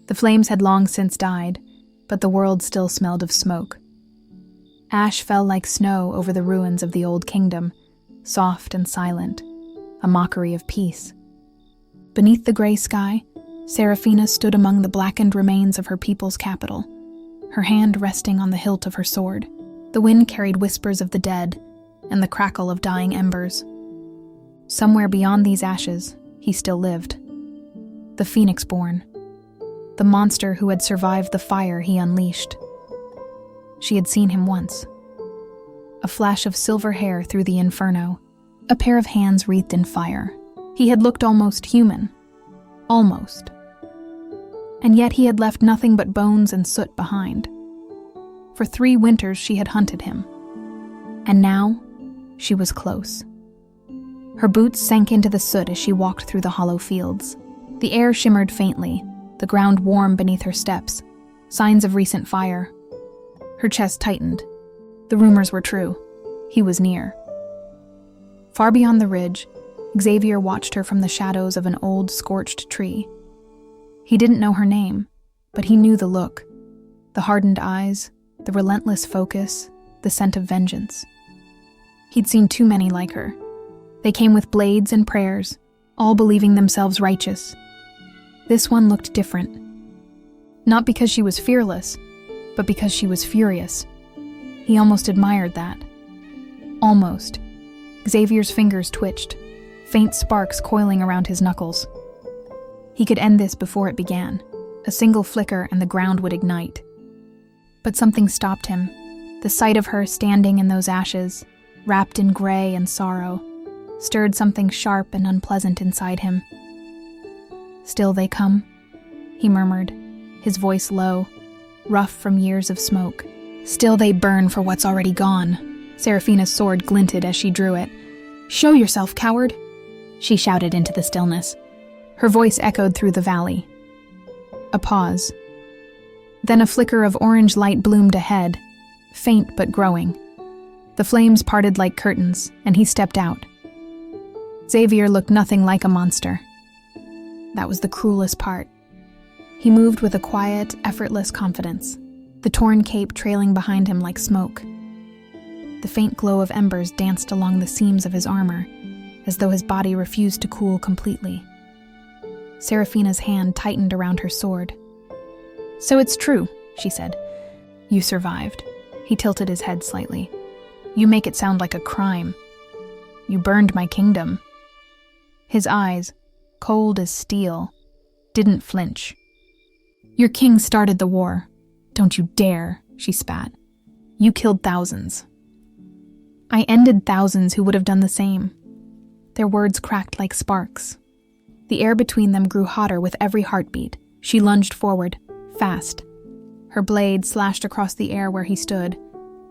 The flames had long since died, but the world still smelled of smoke. Ash fell like snow over the ruins of the old kingdom, soft and silent, a mockery of peace. Beneath the gray sky, Seraphina stood among the blackened remains of her people's capital, her hand resting on the hilt of her sword. The wind carried whispers of the dead and the crackle of dying embers. Somewhere beyond these ashes, he still lived. The Phoenix-born, the monster who had survived the fire he unleashed. She had seen him once. A flash of silver hair through the inferno, a pair of hands wreathed in fire. He had looked almost human. Almost. And yet he had left nothing but bones and soot behind. For 3 winters she had hunted him. And now, she was close. Her boots sank into the soot as she walked through the hollow fields. The air shimmered faintly, the ground warm beneath her steps, signs of recent fire. Her chest tightened. The rumors were true. He was near. Far beyond the ridge, Xavier watched her from the shadows of an old, scorched tree. He didn't know her name, but he knew the look, the hardened eyes, the relentless focus, the scent of vengeance. He'd seen too many like her. They came with blades and prayers, all believing themselves righteous. This one looked different. Not because she was fearless, but because she was furious. He almost admired that. Almost. Xavier's fingers twitched, faint sparks coiling around his knuckles. He could end this before it began. A single flicker and the ground would ignite. But something stopped him. The sight of her standing in those ashes, wrapped in gray and sorrow, stirred something sharp and unpleasant inside him. "Still they come," he murmured, his voice low, rough from years of smoke. "Still they burn for what's already gone." Seraphina's sword glinted as she drew it. "Show yourself, coward!" she shouted into the stillness. Her voice echoed through the valley. A pause. Then a flicker of orange light bloomed ahead, faint but growing. The flames parted like curtains, and he stepped out. Xavier looked nothing like a monster. That was the cruelest part. He moved with a quiet, effortless confidence, the torn cape trailing behind him like smoke. The faint glow of embers danced along the seams of his armor, as though his body refused to cool completely. Seraphina's hand tightened around her sword. "So it's true," she said. "You survived." He tilted his head slightly. "You make it sound like a crime. You burned my kingdom." His eyes, cold as steel, didn't flinch. "Your king started the war. Don't you dare," she spat. "You killed thousands. I ended thousands who would have done the same." Their words cracked like sparks. The air between them grew hotter with every heartbeat. She lunged forward, fast. Her blade slashed across the air where he stood,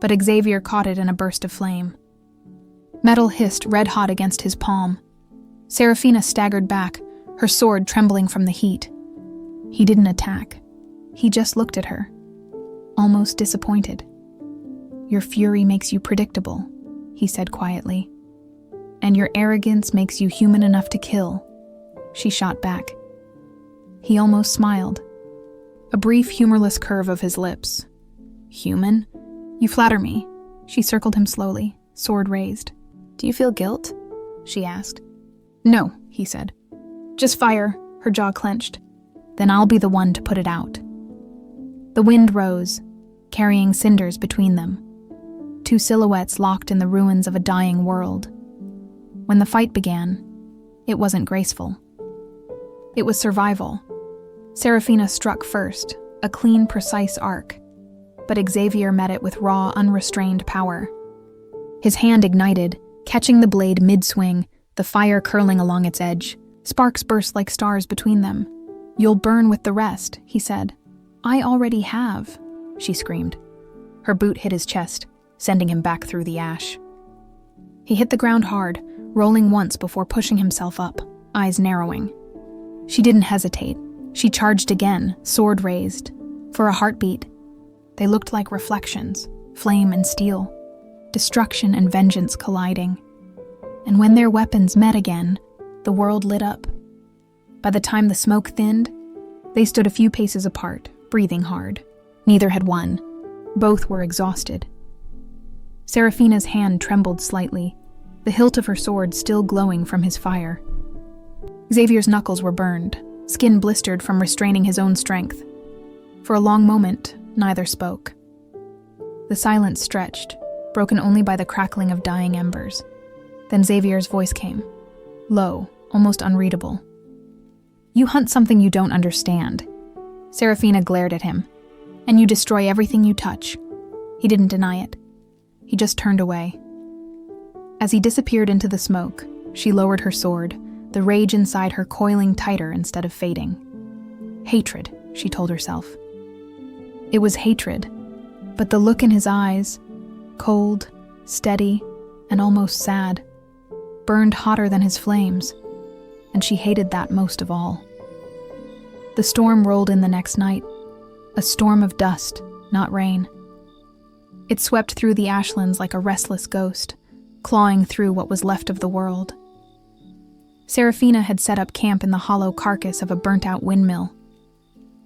but Xavier caught it in a burst of flame. Metal hissed red-hot against his palm. Seraphina staggered back, her sword trembling from the heat. He didn't attack. He just looked at her, almost disappointed. "Your fury makes you predictable," he said quietly. "And your arrogance makes you human enough to kill." She shot back. He almost smiled. A brief, humorless curve of his lips. "Human? You flatter me." She circled him slowly, sword raised. "Do you feel guilt?" she asked. "No," he said. "Just fire." Her jaw clenched. "Then I'll be the one to put it out." The wind rose, carrying cinders between them. 2 silhouettes locked in the ruins of a dying world. When the fight began, it wasn't graceful. It was survival. Seraphina struck first, a clean, precise arc, but Xavier met it with raw, unrestrained power. His hand ignited, catching the blade mid-swing, the fire curling along its edge. Sparks burst like stars between them. "You'll burn with the rest," he said. "I already have," she screamed. Her boot hit his chest, sending him back through the ash. He hit the ground hard, rolling once before pushing himself up, eyes narrowing. She didn't hesitate. She charged again, sword raised. For a heartbeat, they looked like reflections, flame and steel, destruction and vengeance colliding. And when their weapons met again, the world lit up. By the time the smoke thinned, They stood a few paces apart, breathing hard. Neither had won. Both were exhausted. Seraphina's hand trembled slightly, the hilt of her sword still glowing from his fire. Xavier's knuckles were burned, skin blistered from restraining his own strength. For a long moment, neither spoke. The silence stretched, broken only by the crackling of dying embers. Then Xavier's voice came, low, almost unreadable. "You hunt something you don't understand." Seraphina glared at him. "And you destroy everything you touch." He didn't deny it. He just turned away. As he disappeared into the smoke, she lowered her sword, the rage inside her coiling tighter instead of fading. Hatred, she told herself. It was hatred, but the look in his eyes, cold, steady, and almost sad, burned hotter than his flames, and she hated that most of all. The storm rolled in the next night, a storm of dust, not rain. It swept through the ashlands like a restless ghost, clawing through what was left of the world. Seraphina had set up camp in the hollow carcass of a burnt-out windmill.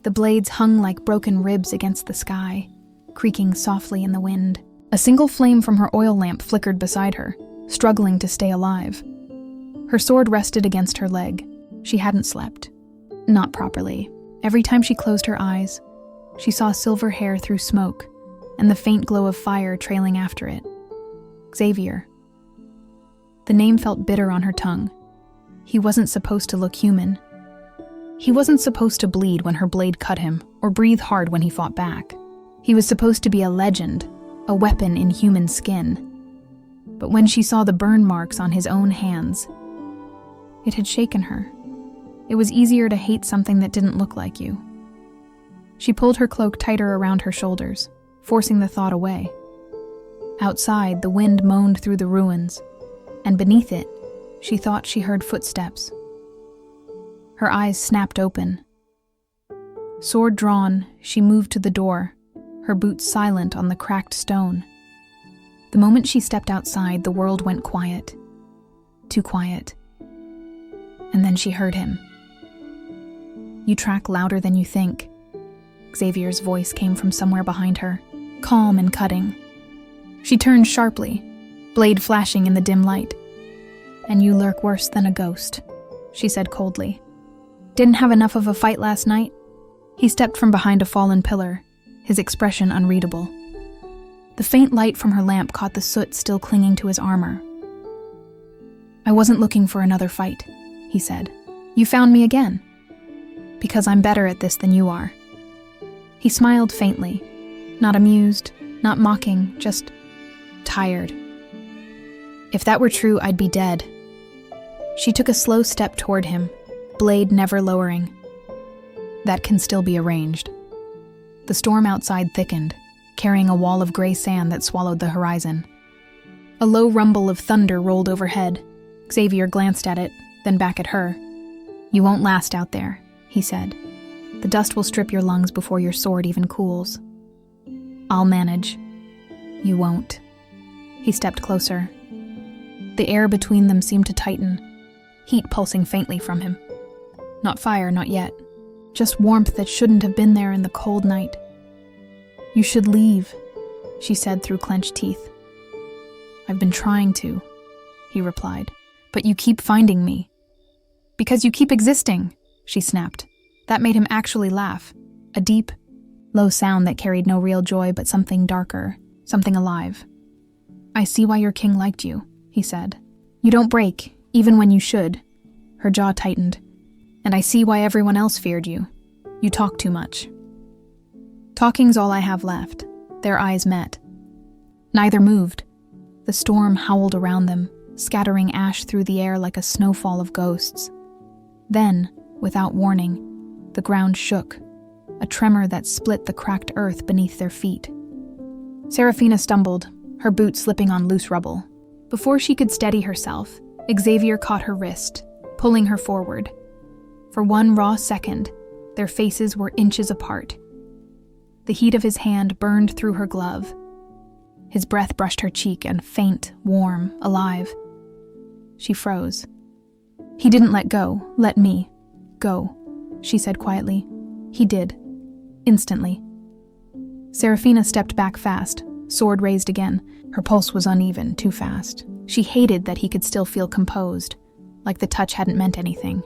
The blades hung like broken ribs against the sky, creaking softly in the wind. A single flame from her oil lamp flickered beside her, struggling to stay alive. Her sword rested against her leg. She hadn't slept. Not properly. Every time she closed her eyes, she saw silver hair through smoke, and the faint glow of fire trailing after it. Xavier. The name felt bitter on her tongue. He wasn't supposed to look human. He wasn't supposed to bleed when her blade cut him, or breathe hard when he fought back. He was supposed to be a legend, a weapon in human skin. But when she saw the burn marks on his own hands, it had shaken her. It was easier to hate something that didn't look like you. She pulled her cloak tighter around her shoulders, forcing the thought away. Outside, the wind moaned through the ruins, and beneath it, she thought she heard footsteps. Her eyes snapped open. Sword drawn, she moved to the door, her boots silent on the cracked stone. The moment she stepped outside, the world went quiet. Too quiet. And then she heard him. "You track louder than you think." Xavier's voice came from somewhere behind her, calm and cutting. She turned sharply, blade flashing in the dim light. "And you lurk worse than a ghost," she said coldly. "Didn't have enough of a fight last night?" He stepped from behind a fallen pillar, his expression unreadable. The faint light from her lamp caught the soot still clinging to his armor. "I wasn't looking for another fight," he said. "You found me again. Because I'm better at this than you are." He smiled faintly, not amused, not mocking, just tired. "If that were true, I'd be dead." She took a slow step toward him, blade never lowering. "That can still be arranged." The storm outside thickened, carrying a wall of gray sand that swallowed the horizon. A low rumble of thunder rolled overhead. Xavier glanced at it, then back at her. "You won't last out there," he said. "The dust will strip your lungs before your sword even cools." "I'll manage." "You won't." He stepped closer. The air between them seemed to tighten, heat pulsing faintly from him. Not fire, not yet. Just warmth that shouldn't have been there in the cold night. "You should leave," she said through clenched teeth. "I've been trying to," he replied. "But you keep finding me." "Because you keep existing," she snapped. That made him actually laugh. A deep, low sound that carried no real joy but something darker, something alive. "I see why your king liked you," he said. "You don't break, even when you should." Her jaw tightened. "And I see why everyone else feared you. You talk too much." "Talking's all I have left." Their eyes met. Neither moved. The storm howled around them, scattering ash through the air like a snowfall of ghosts. Then, without warning, the ground shook, a tremor that split the cracked earth beneath their feet. Seraphina stumbled, her boots slipping on loose rubble. Before she could steady herself, Xavier caught her wrist, pulling her forward. For one raw second, their faces were inches apart. The heat of his hand burned through her glove. His breath brushed her cheek, and faint, warm, alive. She froze. "He didn't let go. Let me. Go," she said quietly. He did. Instantly. Seraphina stepped back fast, sword raised again. Her pulse was uneven, too fast. She hated that he could still feel composed, like the touch hadn't meant anything.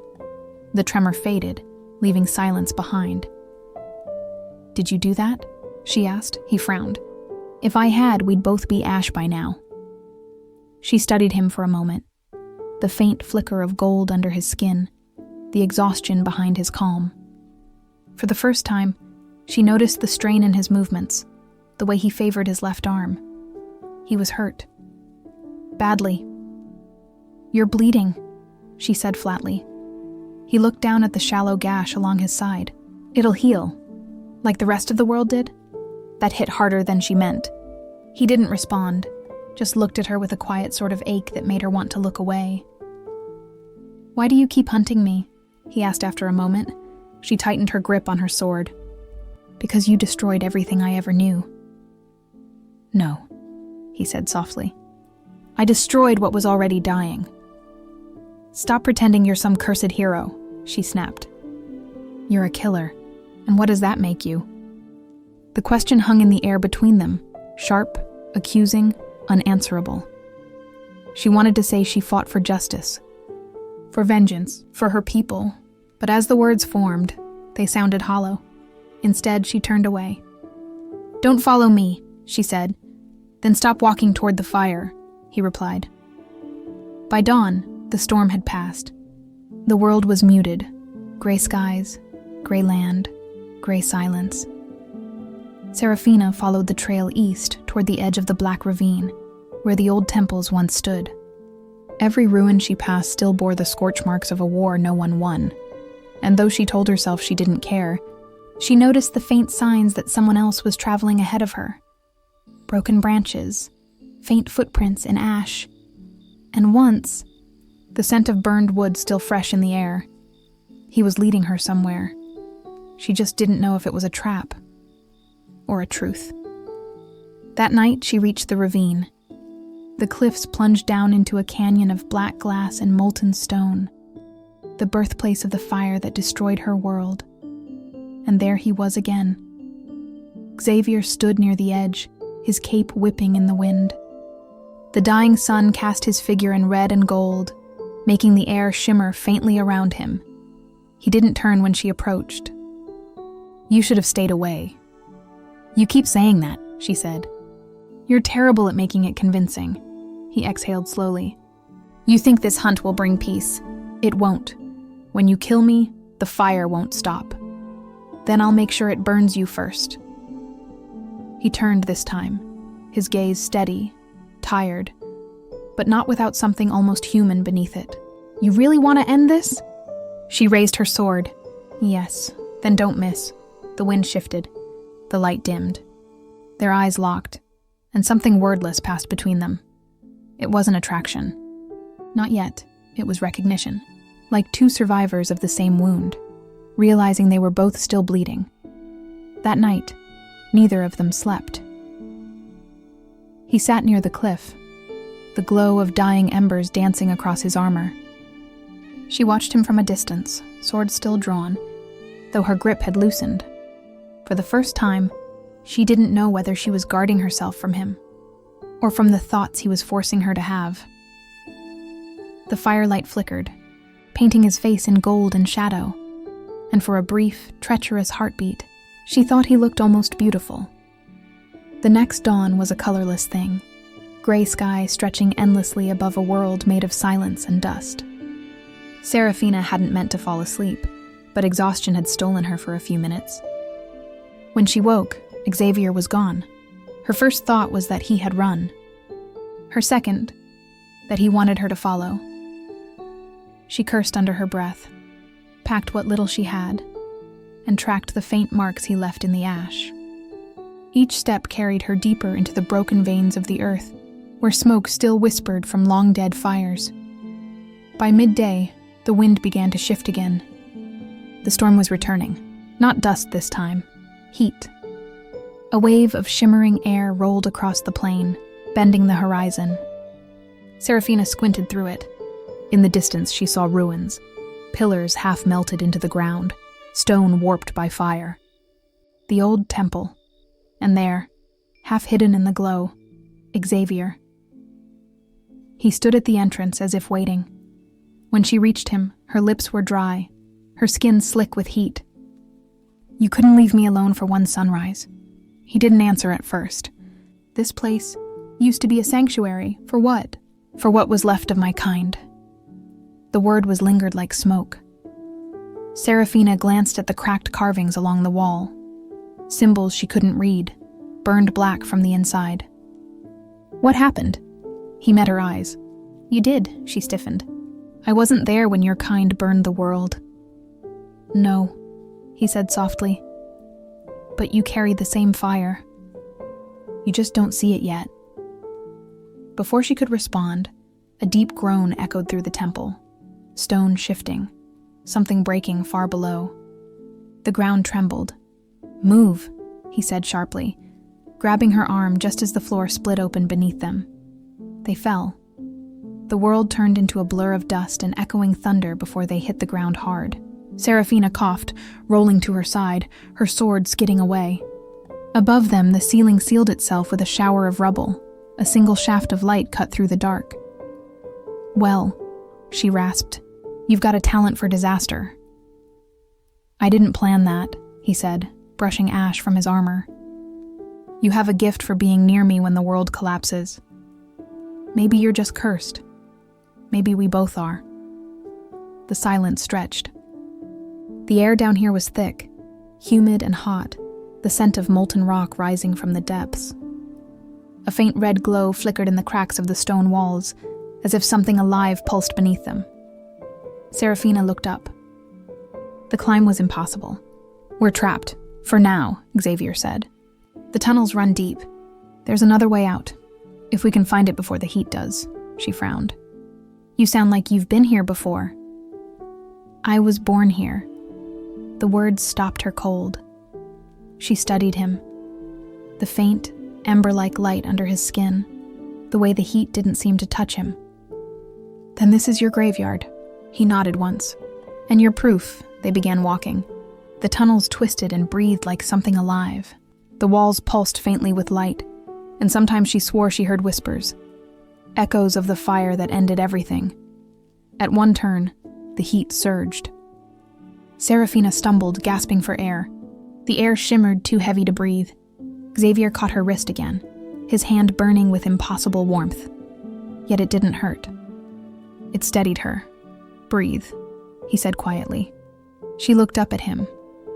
The tremor faded, leaving silence behind. "Did you do that?" she asked. He frowned. "If I had, we'd both be ash by now." She studied him for a moment. The faint flicker of gold under his skin, the exhaustion behind his calm. For the first time, she noticed the strain in his movements, the way he favored his left arm. He was hurt. Badly. "You're bleeding," she said flatly. He looked down at the shallow gash along his side. "It'll heal, like the rest of the world did?" That hit harder than she meant. He didn't respond, just looked at her with a quiet sort of ache that made her want to look away. "Why do you keep hunting me?" he asked after a moment. She tightened her grip on her sword. "Because you destroyed everything I ever knew." "No," he said softly. "I destroyed what was already dying." "Stop pretending you're some cursed hero," she snapped. "You're a killer, and what does that make you?" The question hung in the air between them, sharp, accusing, unanswerable. She wanted to say she fought for justice, for vengeance, for her people, but as the words formed, they sounded hollow. Instead, she turned away. "Don't follow me," she said. "Then stop walking toward the fire," he replied. By dawn, the storm had passed. The world was muted. Gray skies, gray land, gray silence. Seraphina followed the trail east toward the edge of the black ravine, where the old temples once stood. Every ruin she passed still bore the scorch marks of a war no one won, and though she told herself she didn't care, she noticed the faint signs that someone else was traveling ahead of her. Broken branches, faint footprints in ash, and once, the scent of burned wood still fresh in the air. He was leading her somewhere. She just didn't know if it was a trap or a truth. That night, she reached the ravine. The cliffs plunged down into a canyon of black glass and molten stone, the birthplace of the fire that destroyed her world. And there he was again. Xavier stood near the edge, his cape whipping in the wind. The dying sun cast his figure in red and gold, making the air shimmer faintly around him. He didn't turn when she approached. "You should have stayed away." "You keep saying that," she said. "You're terrible at making it convincing." He exhaled slowly. "You think this hunt will bring peace. It won't. When you kill me, the fire won't stop. Then I'll make sure it burns you first." He turned this time, his gaze steady, tired, but not without something almost human beneath it. "You really want to end this?" She raised her sword. "Yes, then don't miss." The wind shifted. The light dimmed. Their eyes locked, and something wordless passed between them. It wasn't attraction. Not yet. It was recognition. Like two survivors of the same wound, realizing they were both still bleeding. That night, neither of them slept. He sat near the cliff, the glow of dying embers dancing across his armor. She watched him from a distance, sword still drawn, though her grip had loosened. For the first time, she didn't know whether she was guarding herself from him, or from the thoughts he was forcing her to have. The firelight flickered, painting his face in gold and shadow, and for a brief, treacherous heartbeat, she thought he looked almost beautiful. The next dawn was a colorless thing, gray sky stretching endlessly above a world made of silence and dust. Seraphina hadn't meant to fall asleep, but exhaustion had stolen her for a few minutes. When she woke, Xavier was gone. Her first thought was that he had run. Her second, that he wanted her to follow. She cursed under her breath, packed what little she had, and tracked the faint marks he left in the ash. Each step carried her deeper into the broken veins of the earth, where smoke still whispered from long-dead fires. By midday, the wind began to shift again. The storm was returning. Not dust this time. Heat. A wave of shimmering air rolled across the plain, bending the horizon. Seraphina squinted through it. In the distance, she saw ruins, pillars half melted into the ground, stone warped by fire. The old temple. And there, half hidden in the glow, Xavier. He stood at the entrance as if waiting. When she reached him, her lips were dry, her skin slick with heat. "You couldn't leave me alone for one sunrise." He didn't answer at first. "This place used to be a sanctuary. For what?" "For what was left of my kind." The word was lingered like smoke. Seraphina glanced at the cracked carvings along the wall. Symbols she couldn't read, burned black from the inside. "What happened?" He met her eyes. "You did," she stiffened. "I wasn't there when your kind burned the world." "No," he said softly. "But you carried the same fire. You just don't see it yet." Before she could respond, a deep groan echoed through the temple. Stone shifting, something breaking far below. The ground trembled. "Move," he said sharply, grabbing her arm just as the floor split open beneath them. They fell. The world turned into a blur of dust and echoing thunder before they hit the ground hard. Seraphina coughed, rolling to her side, her sword skidding away. Above them, the ceiling sealed itself with a shower of rubble. A single shaft of light cut through the dark. "Well," she rasped, "you've got a talent for disaster." "I didn't plan that," he said, brushing ash from his armor. "You have a gift for being near me when the world collapses. Maybe you're just cursed. Maybe we both are." The silence stretched. The air down here was thick, humid and hot, the scent of molten rock rising from the depths. A faint red glow flickered in the cracks of the stone walls, as if something alive pulsed beneath them. Seraphina looked up. The climb was impossible. "We're trapped. For now," Xavier said. "The tunnels run deep. There's another way out. If we can find it before the heat does," she frowned. "You sound like you've been here before." "I was born here." The words stopped her cold. She studied him. The faint, ember-like light under his skin, the way the heat didn't seem to touch him. "Then this is your graveyard." He nodded once. "And your proof." They began walking. The tunnels twisted and breathed like something alive. The walls pulsed faintly with light, and sometimes she swore she heard whispers, echoes of the fire that ended everything. At one turn, the heat surged. Seraphina stumbled, gasping for air. The air shimmered, too heavy to breathe. Xavier caught her wrist again, his hand burning with impossible warmth. Yet it didn't hurt. It steadied her. "Breathe," he said quietly. She looked up at him,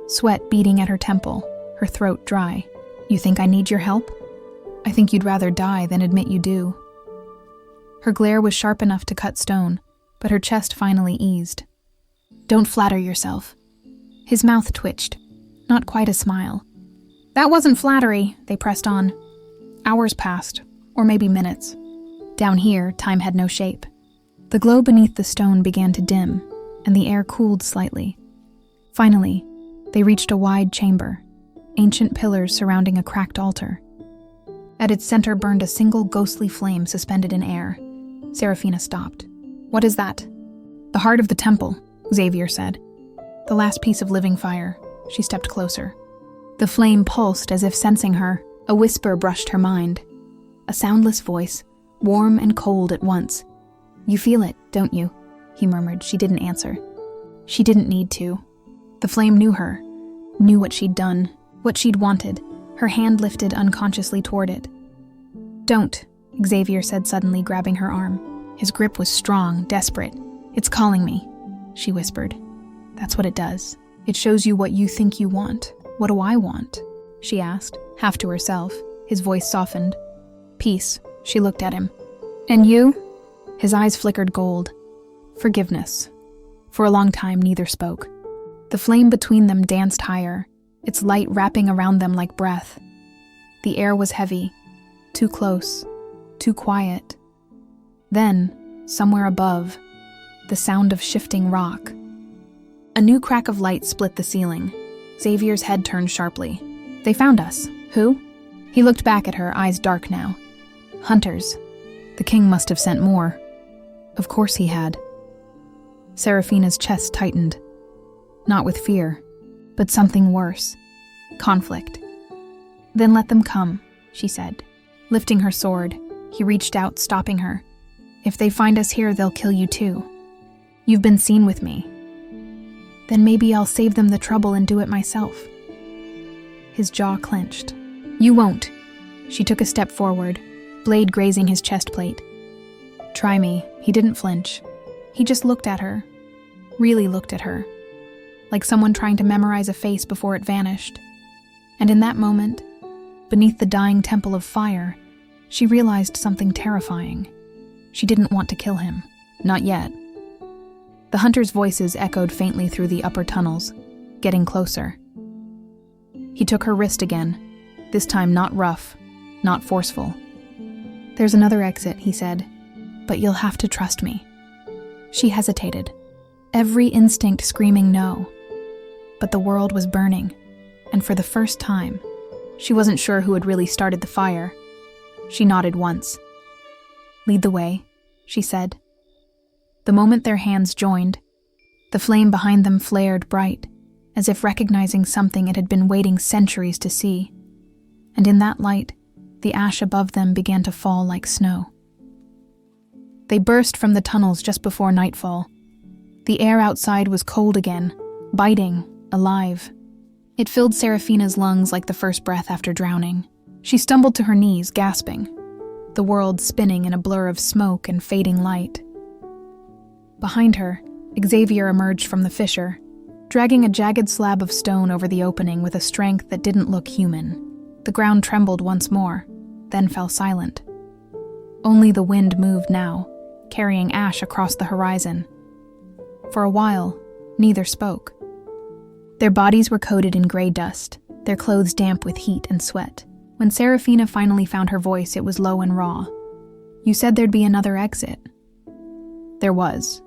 sweat beading at her temple, her throat dry. "You think I need your help? I think you'd rather die than admit you do." Her glare was sharp enough to cut stone, but her chest finally eased. "Don't flatter yourself." His mouth twitched, not quite a smile. "That wasn't flattery," they pressed on. Hours passed, or maybe minutes. Down here, time had no shape. The glow beneath the stone began to dim, and the air cooled slightly. Finally, they reached a wide chamber, ancient pillars surrounding a cracked altar. At its center burned a single ghostly flame suspended in air. Seraphina stopped. "What is that?" "The heart of the temple," Xavier said. "The last piece of living fire." She stepped closer. The flame pulsed as if sensing her. A whisper brushed her mind. A soundless voice, warm and cold at once. "You feel it, don't you?" he murmured. She didn't answer. She didn't need to. The flame knew her, knew what she'd done, what she'd wanted. Her hand lifted unconsciously toward it. "Don't," Xavier said suddenly, grabbing her arm. His grip was strong, desperate. "It's calling me," she whispered. "That's what it does. It shows you what you think you want." "What do I want?" she asked, half to herself. His voice softened. "Peace," she looked at him. "And you?" His eyes flickered gold. "Forgiveness." For a long time, neither spoke. The flame between them danced higher, its light wrapping around them like breath. The air was heavy, too close, too quiet. Then, somewhere above, the sound of shifting rock. A new crack of light split the ceiling. Xavier's head turned sharply. "They found us. Who?" He looked back at her, eyes dark now. "Hunters. The king must have sent more." Of course he had. Seraphina's chest tightened. Not with fear, but something worse. Conflict. Then let them come, she said. Lifting her sword, he reached out, stopping her. If they find us here, they'll kill you too. You've been seen with me. Then maybe I'll save them the trouble and do it myself. His jaw clenched. You won't. She took a step forward, blade grazing his chest plate. Try me. He didn't flinch. He just looked at her. Really looked at her. Like someone trying to memorize a face before it vanished. And in that moment, beneath the dying temple of fire, she realized something terrifying. She didn't want to kill him. Not yet. The hunters' voices echoed faintly through the upper tunnels, getting closer. He took her wrist again, this time not rough, not forceful. There's another exit, he said, but you'll have to trust me. She hesitated, every instinct screaming no. But the world was burning, and for the first time, she wasn't sure who had really started the fire. She nodded once. Lead the way, she said. The moment their hands joined, the flame behind them flared bright, as if recognizing something it had been waiting centuries to see. And in that light, the ash above them began to fall like snow. They burst from the tunnels just before nightfall. The air outside was cold again, biting, alive. It filled Seraphina's lungs like the first breath after drowning. She stumbled to her knees, gasping, the world spinning in a blur of smoke and fading light. Behind her, Xavier emerged from the fissure, dragging a jagged slab of stone over the opening with a strength that didn't look human. The ground trembled once more, then fell silent. Only the wind moved now, carrying ash across the horizon. For a while, neither spoke. Their bodies were coated in gray dust, their clothes damp with heat and sweat. When Seraphina finally found her voice, it was low and raw. You said there'd be another exit. There was.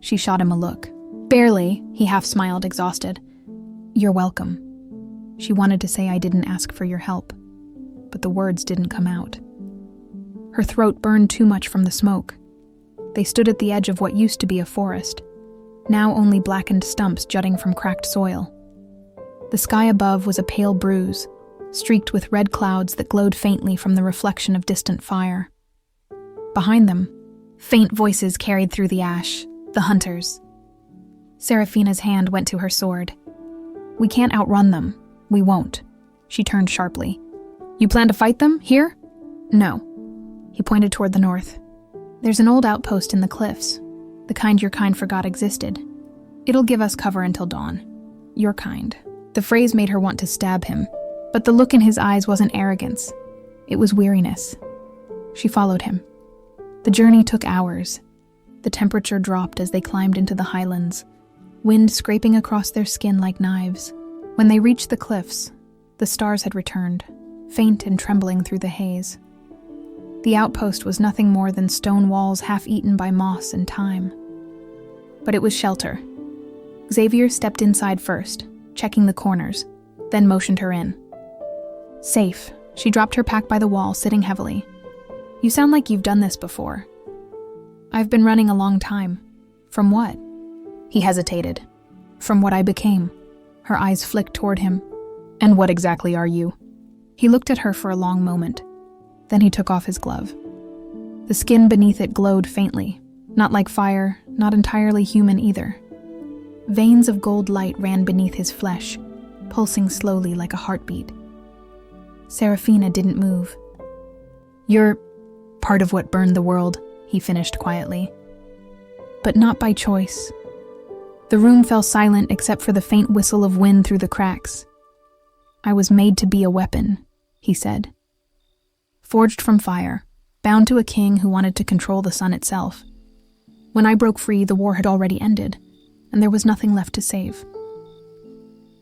She shot him a look. Barely, he half smiled, exhausted. You're welcome. She wanted to say I didn't ask for your help, but the words didn't come out. Her throat burned too much from the smoke. They stood at the edge of what used to be a forest, now only blackened stumps jutting from cracked soil. The sky above was a pale bruise, streaked with red clouds that glowed faintly from the reflection of distant fire. Behind them, faint voices carried through the ash, the hunters. Seraphina's hand went to her sword. We can't outrun them. We won't. She turned sharply. You plan to fight them, here? No. He pointed toward the north. There's an old outpost in the cliffs, the kind your kind forgot existed. It'll give us cover until dawn. Your kind. The phrase made her want to stab him, but the look in his eyes wasn't arrogance. It was weariness. She followed him. The journey took hours. The temperature dropped as they climbed into the highlands, wind scraping across their skin like knives. When they reached the cliffs, the stars had returned, faint and trembling through the haze. The outpost was nothing more than stone walls half-eaten by moss and time. But it was shelter. Xavier stepped inside first, checking the corners, then motioned her in. Safe. She dropped her pack by the wall, sitting heavily. You sound like you've done this before. I've been running a long time. From what? He hesitated. From what I became. Her eyes flicked toward him. And what exactly are you? He looked at her for a long moment. Then he took off his glove. The skin beneath it glowed faintly, not like fire, not entirely human either. Veins of gold light ran beneath his flesh, pulsing slowly like a heartbeat. Seraphina didn't move. You're part of what burned the world, he finished quietly. But not by choice. The room fell silent except for the faint whistle of wind through the cracks. I was made to be a weapon, he said. Forged from fire, bound to a king who wanted to control the sun itself. When I broke free, the war had already ended, and there was nothing left to save.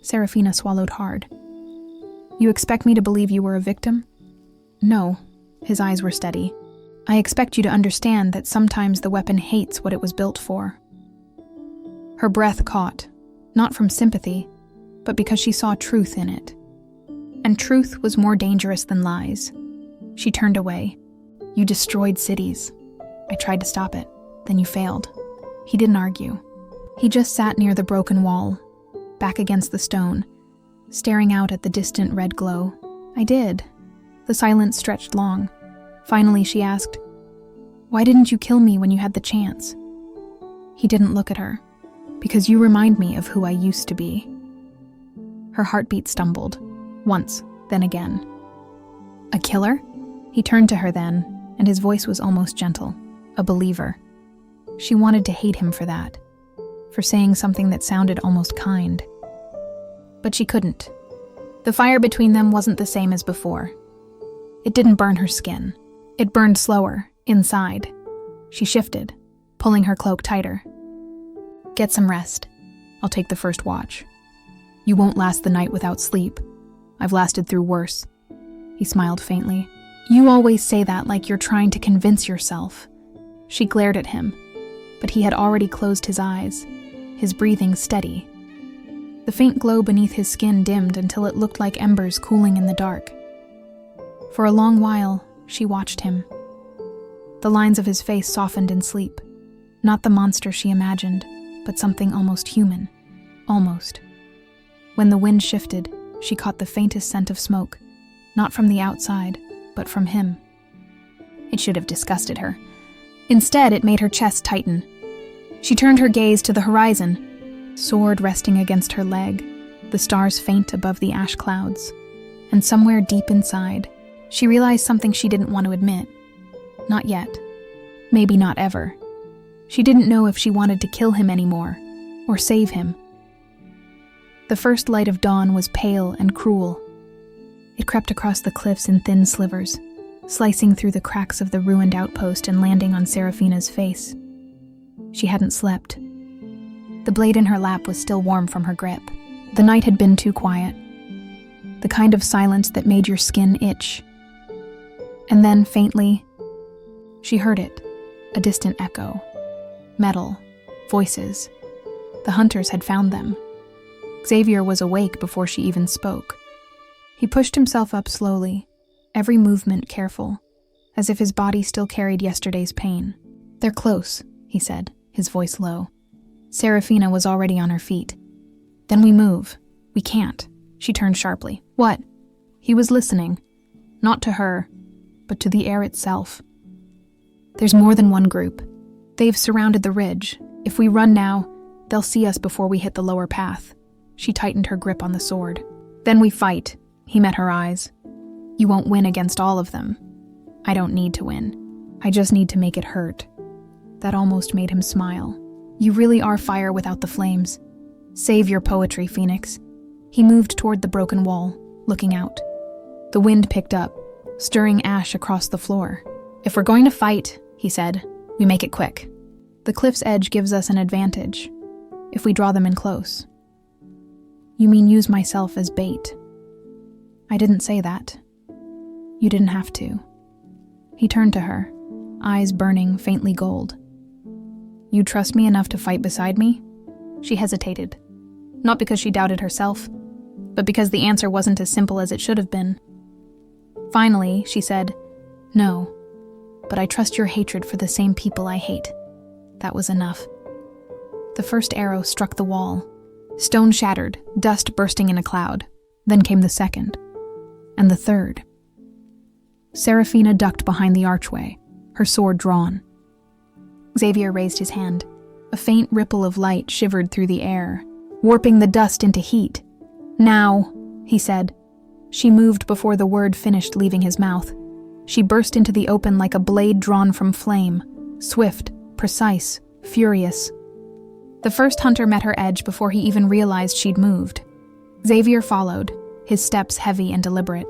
Seraphina swallowed hard. You expect me to believe you were a victim? No, his eyes were steady. I expect you to understand that sometimes the weapon hates what it was built for. Her breath caught, not from sympathy, but because she saw truth in it. And truth was more dangerous than lies. She turned away. You destroyed cities. I tried to stop it. Then you failed. He didn't argue. He just sat near the broken wall, back against the stone, staring out at the distant red glow. "I did." The silence stretched long. Finally, she asked, "Why didn't you kill me when you had the chance?" He didn't look at her. "Because you remind me of who I used to be." Her heartbeat stumbled. Once, then again. "A killer?" He turned to her then, and his voice was almost gentle. "A believer." She wanted to hate him for that, for saying something that sounded almost kind. But she couldn't. The fire between them wasn't the same as before. It didn't burn her skin. It burned slower, inside. She shifted, pulling her cloak tighter. "Get some rest. I'll take the first watch. You won't last the night without sleep. I've lasted through worse." He smiled faintly. "You always say that like you're trying to convince yourself." She glared at him, but he had already closed his eyes, his breathing steady. The faint glow beneath his skin dimmed until it looked like embers cooling in the dark. For a long while, she watched him. The lines of his face softened in sleep, not the monster she imagined, but something almost human. Almost. When the wind shifted, she caught the faintest scent of smoke, not from the outside, but from him. It should have disgusted her. Instead, it made her chest tighten. She turned her gaze to the horizon, sword resting against her leg, the stars faint above the ash clouds. And somewhere deep inside, she realized something she didn't want to admit. Not yet. Maybe not ever. She didn't know if she wanted to kill him anymore, or save him. The first light of dawn was pale and cruel. It crept across the cliffs in thin slivers, slicing through the cracks of the ruined outpost and landing on Seraphina's face. She hadn't slept. The blade in her lap was still warm from her grip. The night had been too quiet. The kind of silence that made your skin itch. And then, faintly, she heard it, a distant echo. Metal, voices. The hunters had found them. Xavier was awake before she even spoke. He pushed himself up slowly, every movement careful, as if his body still carried yesterday's pain. "They're close," he said, his voice low. Seraphina was already on her feet. "Then we move." "We can't." She turned sharply. "What?" He was listening, not to her, but to the air itself. "There's more than one group. They've surrounded the ridge. If we run now, they'll see us before we hit the lower path." She tightened her grip on the sword. "Then we fight." He met her eyes. "You won't win against all of them. I don't need to win. I just need to make it hurt." That almost made him smile. "You really are fire without the flames. Save your poetry, Phoenix." He moved toward the broken wall, looking out. The wind picked up, stirring ash across the floor. "If we're going to fight," he said, "we make it quick. The cliff's edge gives us an advantage, if we draw them in close." "You mean use myself as bait?" "I didn't say that. You didn't have to." He turned to her, eyes burning faintly gold. "You trust me enough to fight beside me?" She hesitated, not because she doubted herself, but because the answer wasn't as simple as it should have been. Finally, she said, "No, but I trust your hatred for the same people I hate." That was enough. The first arrow struck the wall. Stone shattered, dust bursting in a cloud. Then came the second, and the third. Seraphina ducked behind the archway, her sword drawn. Xavier raised his hand. A faint ripple of light shivered through the air, warping the dust into heat. "Now," he said. She moved before the word finished leaving his mouth. She burst into the open like a blade drawn from flame, swift, precise, furious. The first hunter met her edge before he even realized she'd moved. Xavier followed, his steps heavy and deliberate.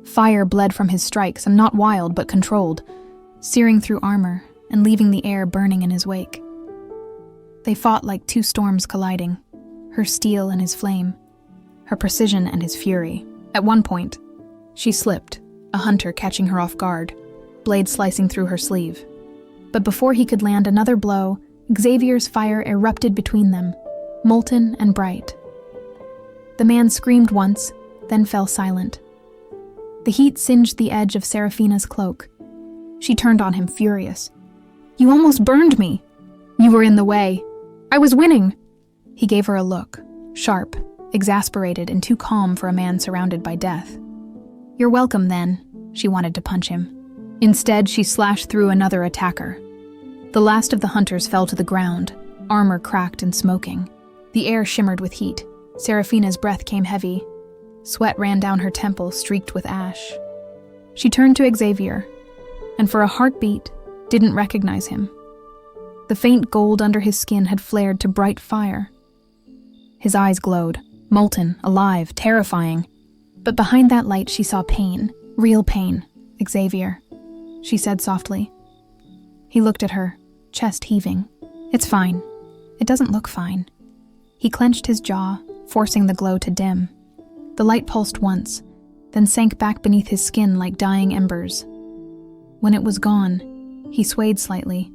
Fire bled from his strikes, and not wild but controlled, searing through armor and leaving the air burning in his wake. They fought like two storms colliding, her steel and his flame, her precision and his fury. At one point, she slipped, a hunter catching her off guard, blade slicing through her sleeve. But before he could land another blow, Xavier's fire erupted between them, molten and bright. The man screamed once, then fell silent. The heat singed the edge of Seraphina's cloak. She turned on him, furious. "You almost burned me!" "You were in the way. I was winning!" He gave her a look, sharp, exasperated, and too calm for a man surrounded by death. "You're welcome, then." She wanted to punch him. Instead, she slashed through another attacker. The last of the hunters fell to the ground, armor cracked and smoking. The air shimmered with heat. Seraphina's breath came heavy. Sweat ran down her temple, streaked with ash. She turned to Xavier, and for a heartbeat, didn't recognize him. The faint gold under his skin had flared to bright fire. His eyes glowed, molten, alive, terrifying. But behind that light she saw pain, real pain. "Xavier," she said softly. He looked at her, chest heaving. "It's fine. It doesn't look fine." He clenched his jaw, forcing the glow to dim. The light pulsed once, then sank back beneath his skin like dying embers. When it was gone, he swayed slightly.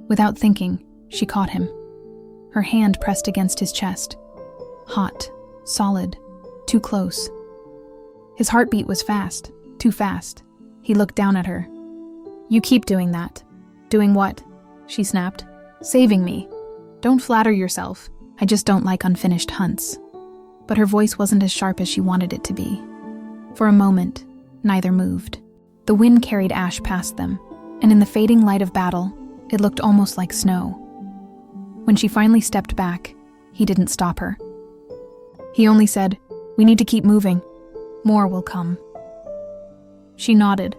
Without thinking, she caught him. Her hand pressed against his chest. Hot, solid, too close. His heartbeat was fast, too fast. He looked down at her. "You keep doing that." "Doing what?" she snapped. "Saving me. Don't flatter yourself. I just don't like unfinished hunts." But her voice wasn't as sharp as she wanted it to be. For a moment, neither moved. The wind carried ash past them, and in the fading light of battle, it looked almost like snow. When she finally stepped back, he didn't stop her. He only said, "We need to keep moving. More will come." She nodded,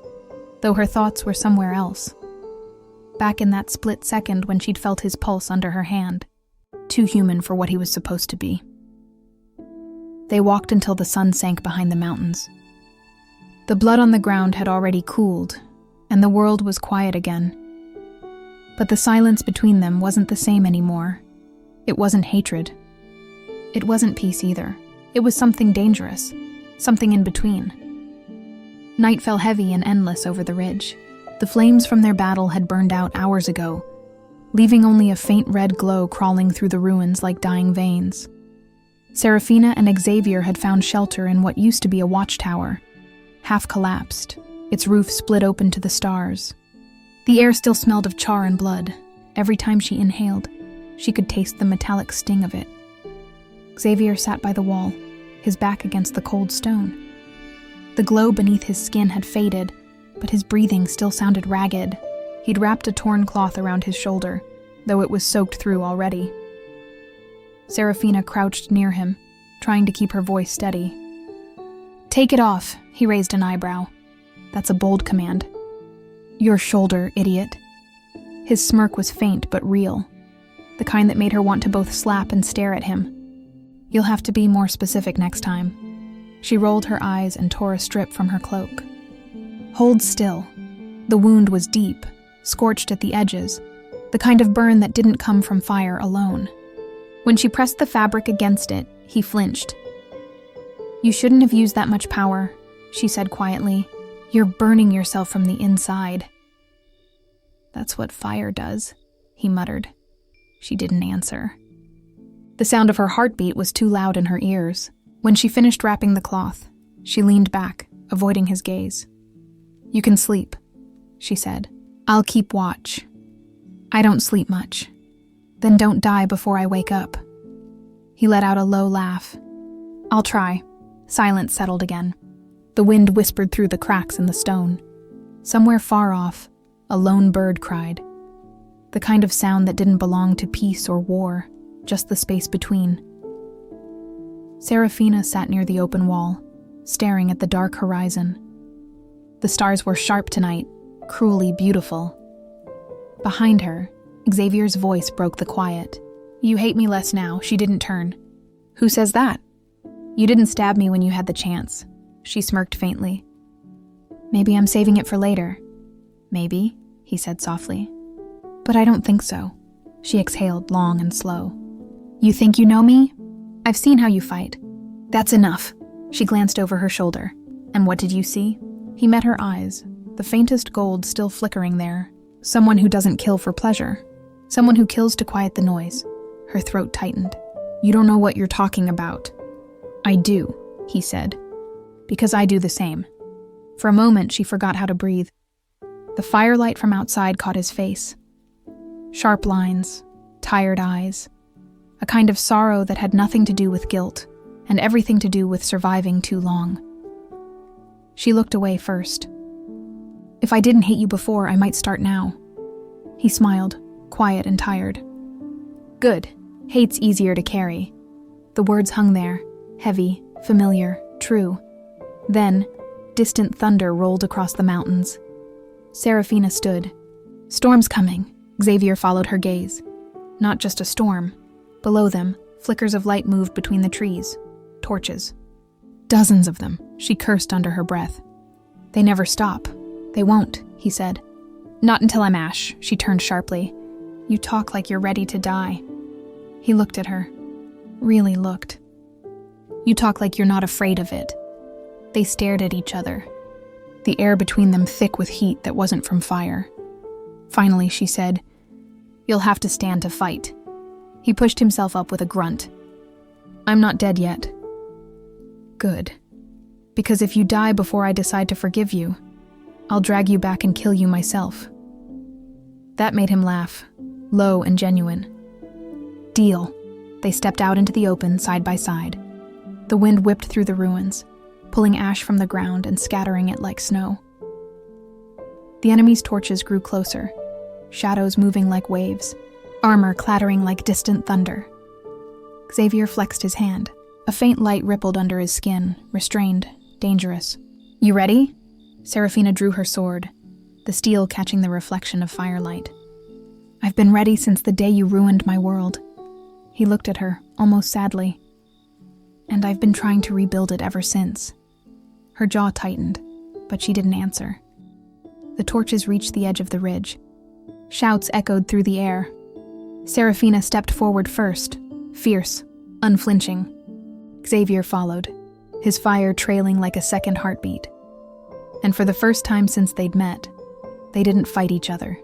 though her thoughts were somewhere else. Back in that split second when she'd felt his pulse under her hand. Too human for what he was supposed to be. They walked until the sun sank behind the mountains. The blood on the ground had already cooled, and the world was quiet again. But the silence between them wasn't the same anymore. It wasn't hatred. It wasn't peace either. It was something dangerous, something in between. Night fell heavy and endless over the ridge. The flames from their battle had burned out hours ago, leaving only a faint red glow crawling through the ruins like dying veins. Seraphina and Xavier had found shelter in what used to be a watchtower, half collapsed, its roof split open to the stars. The air still smelled of char and blood. Every time she inhaled, she could taste the metallic sting of it. Xavier sat by the wall, his back against the cold stone. The glow beneath his skin had faded, but his breathing still sounded ragged. He'd wrapped a torn cloth around his shoulder, though it was soaked through already. Seraphina crouched near him, trying to keep her voice steady. "Take it off," he raised an eyebrow. "That's a bold command." "Your shoulder, idiot." His smirk was faint but real, the kind that made her want to both slap and stare at him. "You'll have to be more specific next time." She rolled her eyes and tore a strip from her cloak. "Hold still." The wound was deep, scorched at the edges, the kind of burn that didn't come from fire alone. When she pressed the fabric against it, he flinched. "You shouldn't have used that much power," she said quietly. "You're burning yourself from the inside." "That's what fire does," he muttered. She didn't answer. The sound of her heartbeat was too loud in her ears. When she finished wrapping the cloth, she leaned back, avoiding his gaze. "You can sleep," she said. "I'll keep watch." "I don't sleep much." "Then don't die before I wake up." He let out a low laugh. "I'll try." Silence settled again. The wind whispered through the cracks in the stone. Somewhere far off, a lone bird cried. The kind of sound that didn't belong to peace or war, just the space between. Seraphina sat near the open wall, staring at the dark horizon. The stars were sharp tonight, cruelly beautiful. Behind her, Xavier's voice broke the quiet. "You hate me less now," she didn't turn. "Who says that?" "You didn't stab me when you had the chance," she smirked faintly. "Maybe I'm saving it for later." "Maybe," he said softly. "But I don't think so." She exhaled long and slow. "You think you know me? I've seen how you fight." "That's enough." She glanced over her shoulder. "And what did you see?" He met her eyes, the faintest gold still flickering there. Someone who doesn't kill for pleasure. Someone who kills to quiet the noise. Her throat tightened. "You don't know what you're talking about." "I do," he said. "Because I do the same." For a moment, she forgot how to breathe. The firelight from outside caught his face. Sharp lines, tired eyes, a kind of sorrow that had nothing to do with guilt and everything to do with surviving too long. She looked away first. "If I didn't hate you before, I might start now." He smiled, quiet and tired. "Good. Hate's easier to carry." The words hung there, heavy, familiar, true. Then, distant thunder rolled across the mountains. Seraphina stood. "Storm's coming." Xavier followed her gaze. Not just a storm. Below them, flickers of light moved between the trees. Torches. Dozens of them, she cursed under her breath. "They never stop. They won't," he said. "Not until I'm Ash," she turned sharply. "You talk like you're ready to die." He looked at her. Really looked. "You talk like you're not afraid of it." They stared at each other, the air between them thick with heat that wasn't from fire. Finally, she said, "You'll have to stand to fight." He pushed himself up with a grunt. "I'm not dead yet." "Good. Because if you die before I decide to forgive you, I'll drag you back and kill you myself." That made him laugh, low and genuine. "Deal." They stepped out into the open, side by side. The wind whipped through the ruins, pulling ash from the ground and scattering it like snow. The enemy's torches grew closer, shadows moving like waves, armor clattering like distant thunder. Xavier flexed his hand. A faint light rippled under his skin, restrained, dangerous. "You ready?" Seraphina drew her sword, the steel catching the reflection of firelight. "I've been ready since the day you ruined my world." He looked at her, almost sadly. "And I've been trying to rebuild it ever since." Her jaw tightened, but she didn't answer. The torches reached the edge of the ridge. Shouts echoed through the air. Seraphina stepped forward first, fierce, unflinching. Xavier followed, his fire trailing like a second heartbeat. And for the first time since they'd met, they didn't fight each other.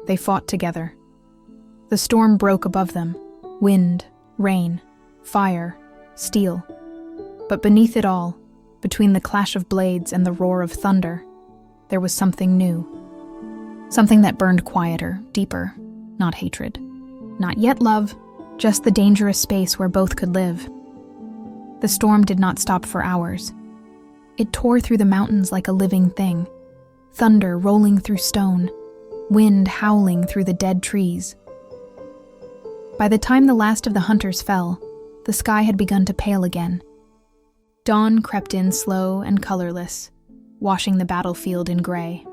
They fought together. The storm broke above them. Wind, rain, fire, steel. But beneath it all, between the clash of blades and the roar of thunder, there was something new. Something that burned quieter, deeper, not hatred. Not yet love, just the dangerous space where both could live. The storm did not stop for hours. It tore through the mountains like a living thing. Thunder rolling through stone, wind howling through the dead trees. By the time the last of the hunters fell, the sky had begun to pale again. Dawn crept in slow and colorless, washing the battlefield in gray.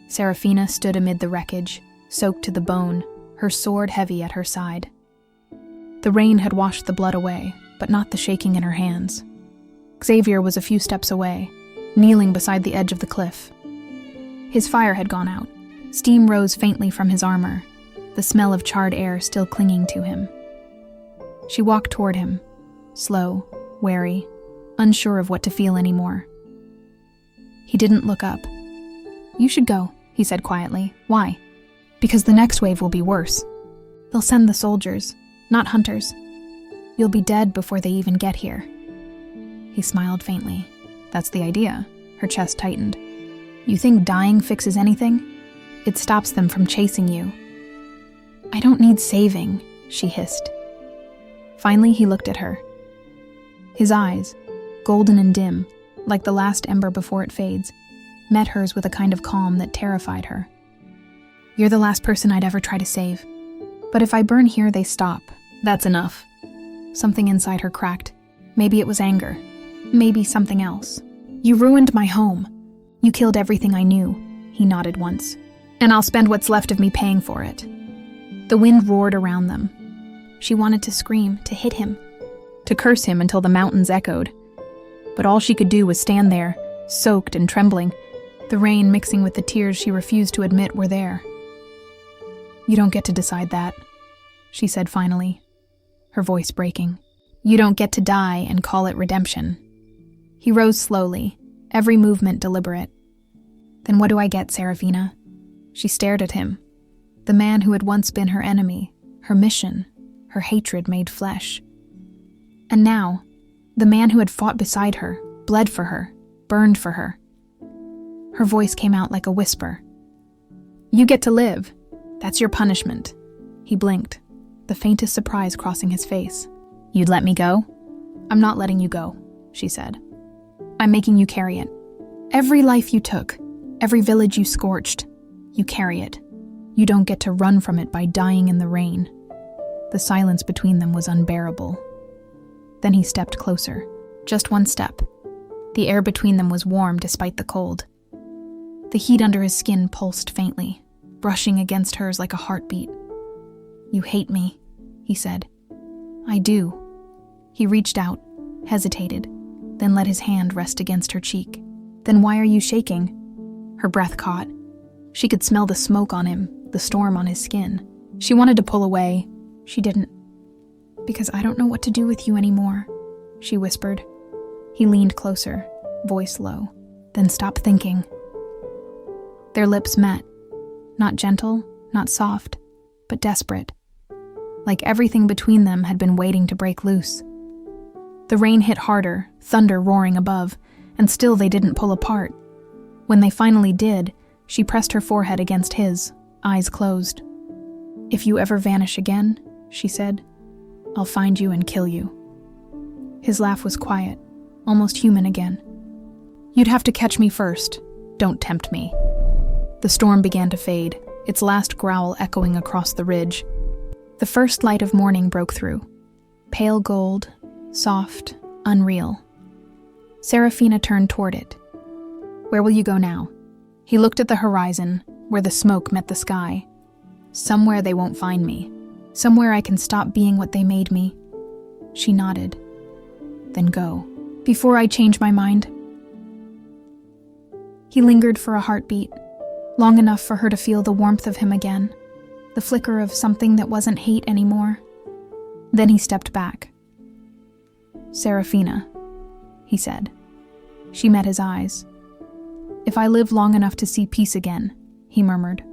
Seraphina stood amid the wreckage, soaked to the bone, her sword heavy at her side. The rain had washed the blood away, but not the shaking in her hands. Xavier was a few steps away, kneeling beside the edge of the cliff. His fire had gone out. Steam rose faintly from his armor, the smell of charred air still clinging to him. She walked toward him, slow, wary, unsure of what to feel anymore. He didn't look up. "You should go," he said quietly. "Why?" "Because the next wave will be worse. They'll send the soldiers, not hunters. You'll be dead before they even get here." He smiled faintly. "That's the idea." Her chest tightened. "You think dying fixes anything? It stops them from chasing you." "I don't need saving," she hissed. Finally, he looked at her. His eyes, golden and dim, like the last ember before it fades, met hers with a kind of calm that terrified her. "You're the last person I'd ever try to save. But if I burn here, they stop. That's enough." Something inside her cracked. Maybe it was anger. Maybe something else. "You ruined my home. You killed everything I knew," he nodded once. "And I'll spend what's left of me paying for it." The wind roared around them. She wanted to scream, to hit him, to curse him until the mountains echoed. But all she could do was stand there, soaked and trembling, the rain mixing with the tears she refused to admit were there. "You don't get to decide that," she said finally, her voice breaking. "You don't get to die and call it redemption." He rose slowly, every movement deliberate. "Then what do I get, Seraphina?" She stared at him, the man who had once been her enemy, her mission, her hatred made flesh. And now, the man who had fought beside her, bled for her, burned for her. Her voice came out like a whisper. "You get to live. That's your punishment." He blinked. the faintest surprise crossing his face. "You'd let me go?" "I'm not letting you go," she said. "I'm making you carry it. Every life you took, every village you scorched, you carry it. You don't get to run from it by dying in the rain." The silence between them was unbearable. Then he stepped closer. Just one step. The air between them was warm despite the cold. The heat under his skin pulsed faintly, brushing against hers like a heartbeat. "You hate me," he said. "I do." He reached out, hesitated, then let his hand rest against her cheek. "Then why are you shaking?" Her breath caught. She could smell the smoke on him, the storm on his skin. She wanted to pull away. She didn't. "Because I don't know what to do with you anymore," she whispered. He leaned closer, voice low. "Then stop thinking." Their lips met. Not gentle, not soft, but desperate. Like everything between them had been waiting to break loose. The rain hit harder, thunder roaring above, and still they didn't pull apart. When they finally did, she pressed her forehead against his, eyes closed. "If you ever vanish again," she said, "I'll find you and kill you." His laugh was quiet, almost human again. "You'd have to catch me first. Don't tempt me." The storm began to fade, its last growl echoing across the ridge. The first light of morning broke through. Pale gold, soft, unreal. Seraphina turned toward it. "Where will you go now?" He looked at the horizon, where the smoke met the sky. "Somewhere they won't find me. Somewhere I can stop being what they made me." She nodded. "Then go. Before I change my mind." He lingered for a heartbeat, long enough for her to feel the warmth of him again, the flicker of something that wasn't hate anymore. Then he stepped back. "Seraphina," he said. She met his eyes. "If I live long enough to see peace again," he murmured,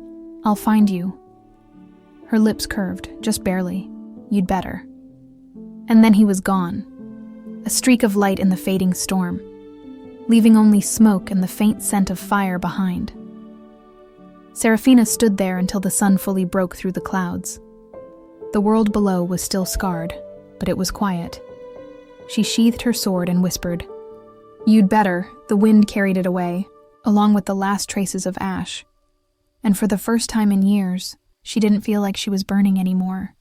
"I'll find you." Her lips curved, just barely. "You'd better." And then he was gone, a streak of light in the fading storm, leaving only smoke and the faint scent of fire behind. Seraphina stood there until the sun fully broke through the clouds. The world below was still scarred, but it was quiet. She sheathed her sword and whispered, "You'd better." The wind carried it away, along with the last traces of ash. And for the first time in years, she didn't feel like she was burning anymore.